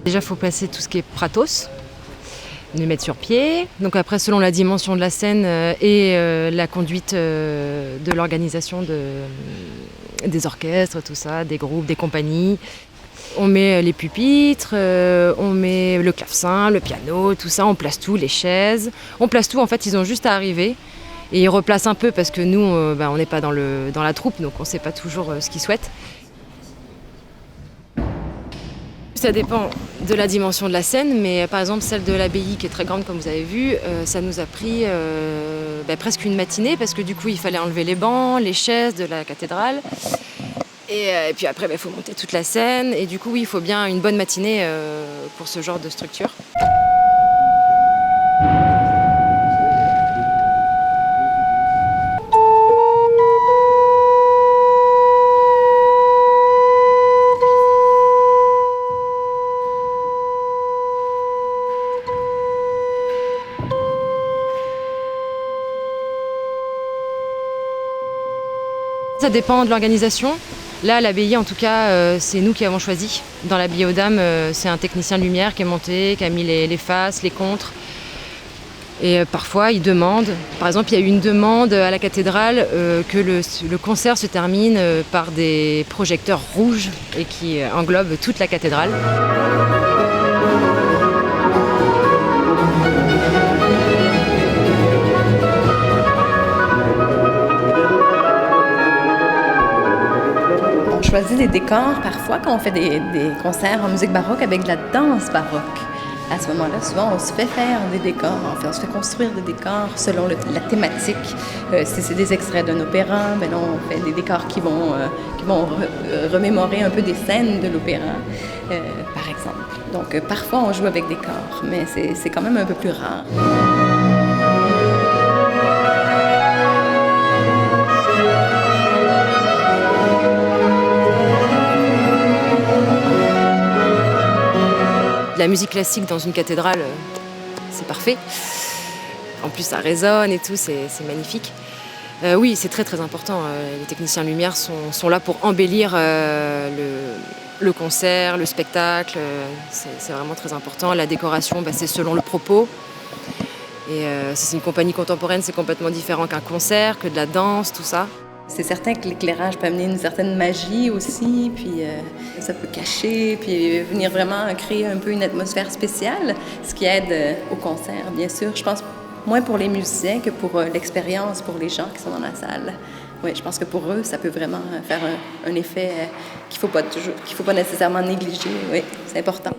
Déjà, il faut placer tout ce qui est pratos, les mettre sur pied. Donc après, selon la dimension de la scène et la conduite de l'organisation des orchestres, tout ça, des groupes, des compagnies. On met les pupitres, on met le clavecin, le piano, tout ça, on place tout, les chaises. On place tout, en fait, ils ont juste à arriver. Et ils replacent un peu parce que nous, on n'est pas dans la troupe, donc on ne sait pas toujours ce qu'ils souhaitent. Ça dépend de la dimension de la scène, mais par exemple celle de l'abbaye qui est très grande comme vous avez vu, ça nous a pris presque une matinée parce que du coup il fallait enlever les bancs, les chaises de la cathédrale. Et puis après il faut monter toute la scène et du coup oui, il faut bien une bonne matinée pour ce genre de structure. Ça dépend de l'organisation. Là, l'abbaye, en tout cas, c'est nous qui avons choisi. Dans l'abbaye aux Dames, c'est un technicien de lumière qui est monté, qui a mis les faces, les contres. Et parfois, il demande. Par exemple, il y a eu une demande à la cathédrale que le concert se termine par des projecteurs rouges et qui englobent toute la cathédrale. On choisit des décors parfois quand on fait des concerts en musique baroque avec de la danse baroque. À ce moment-là, souvent, on se fait faire des décors, on se fait construire des décors selon la thématique. Si c'est des extraits d'un opéra, là, on fait des décors qui vont remémorer un peu des scènes de l'opéra, par exemple. Donc, parfois, on joue avec des corps, mais c'est quand même un peu plus rare. La musique classique dans une cathédrale, c'est parfait. En plus, ça résonne et tout, c'est magnifique. Oui, c'est très très important. Les techniciens lumière sont là pour embellir le concert, le spectacle. C'est vraiment très important. La décoration, c'est selon le propos. Et si c'est une compagnie contemporaine, c'est complètement différent qu'un concert, que de la danse, tout ça. C'est certain que l'éclairage peut amener une certaine magie aussi, puis ça peut cacher, puis venir vraiment créer un peu une atmosphère spéciale, ce qui aide au concert, bien sûr. Je pense moins pour les musiciens que pour l'expérience, pour les gens qui sont dans la salle. Oui, je pense que pour eux, ça peut vraiment faire un effet qu'il faut pas nécessairement négliger. Oui, c'est important.